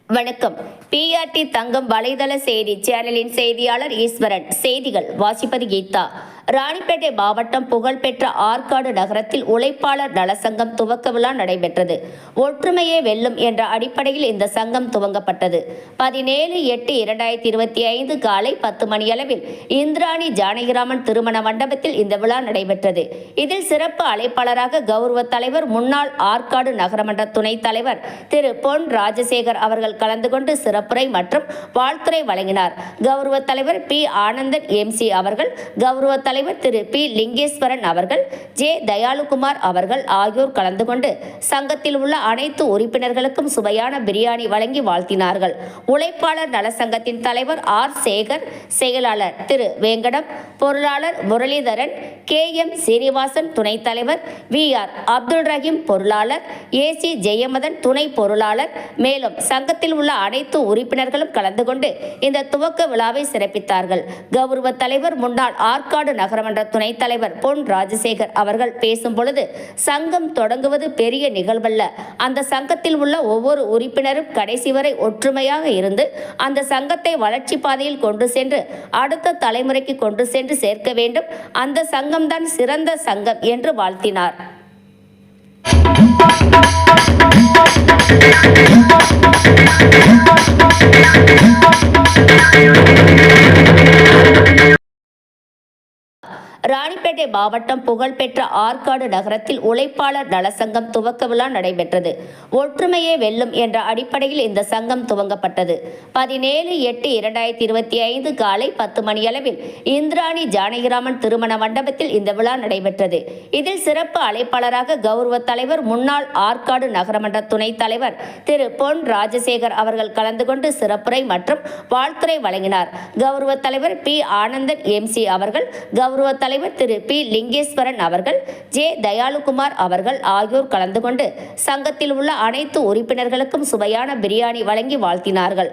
வணக்கம். பிஆர்டி தங்கம் வலைதள செய்தி சேனலின் செய்தியாளர் ஈஸ்வரன். செய்திகள் வாசிப்பது கீதா. ராணிப்பேட்டை மாவட்டம் புகழ்பெற்ற ஆற்காடு நகரத்தில் உழைப்பாளர் நலசங்கம் துவக்க விழா நடைபெற்றது. ஒற்றுமையே வெல்லும் என்ற அடிப்படையில் இந்த சங்கம் துவங்கப்பட்டது. 17/8/2025 காலை 10 மணியளவில் இந்திராணி ஜானகிராமன் திருமண மண்டபத்தில் இந்த விழா நடைபெற்றது. இதில் சிறப்பு அழைப்பாளராக கௌரவ தலைவர், முன்னாள் ஆற்காடு நகரமன்ற துணைத் தலைவர் திரு பொன் ராஜசேகர் அவர்கள் கலந்து கொண்டு சிறப்புரை மற்றும் வாழ்த்துரை வழங்கினார். கௌரவ தலைவர் பி ஆனந்தன் எம்சி அவர்கள், கௌரவ தலைவர் திரு பி லிங்கேஸ்வரன் அவர்கள், ஜே தயாளுகுமார் அவர்கள் ஆகியோர் கலந்து கொண்டு சங்கத்தில் உள்ள அனைத்து உறுப்பினர்களுக்கும் சுவையான பிரியாணி வழங்கி வாழ்த்தினார்கள். உழைப்பாளர் நலசங்கத்தின் தலைவர் ஆர் சேகர், செயலாளர் திரு வேங்கடம், பொருளாளர் முரளிதரன், கே எம் சீனிவாசன் துணைத் தலைவர், வி ஆர் அப்துல் ரஹீம் பொருளாளர், ஏசி ஜெயமதன் துணை பொருளாளர், மேலும் சங்கத்தில் உள்ள அனைத்து உறுப்பினர்களும் கலந்து கொண்டு இந்த துவக்க விழாவை சிறப்பித்தார்கள். கௌரவ தலைவர், முன்னாள் ஆற்காடு நகரமன்ற துணைத் தலைவர் பொன் ராஜசேகர் அவர்கள் பேசும் பொழுது, சங்கம் தொடங்குவது பெரிய நிகழ்வல்ல. அந்த சங்கத்தில் உள்ள ஒவ்வொரு உறுப்பினரும் கடைசி வரை ஒற்றுமையாக இருந்து அந்த சங்கத்தை வளர்ச்சி பாதையில் கொண்டு சென்று அடுத்த தலைமுறைக்கு கொண்டு சென்று சேர்க்க வேண்டும். அந்த சங்கம்தான் சிறந்த சங்கம் என்று வாழ்த்தினார். ராணிப்பேட்டை மாவட்டம் புகழ்பெற்ற ஆற்காடு நகரத்தில் உழைப்பாளர் நலசங்கம் துவக்க விழா நடைபெற்றது. ஒற்றுமையே வெல்லும் என்ற அடிப்படையில் இந்த சங்கம் துவங்கப்பட்டது. 17/8/2025 காலை 10 மணியளவில் இந்திராணி ஜானகிராமன் திருமண மண்டபத்தில் இந்த விழா நடைபெற்றது. இதில் சிறப்பு அழைப்பாளராக கௌரவ தலைவர், முன்னாள் ஆற்காடு நகரமன்ற துணைத் தலைவர் திரு பொன் ராஜசேகர் அவர்கள் கலந்து கொண்டு சிறப்புரை மற்றும் வாழ்த்துரை வழங்கினார். கௌரவ தலைவர் பி ஆனந்தன் எம்சி அவர்கள், கௌரவ தலைவர் திரு பி லிங்கேஸ்வரன் அவர்கள், ஜே தயாளுகுமார் அவர்கள் ஆகியோர் கலந்து கொண்டு சங்கத்தில் உள்ள அனைத்து உறுப்பினர்களுக்கும் சுவையான பிரியாணி வழங்கி வாழ்த்தினார்கள்.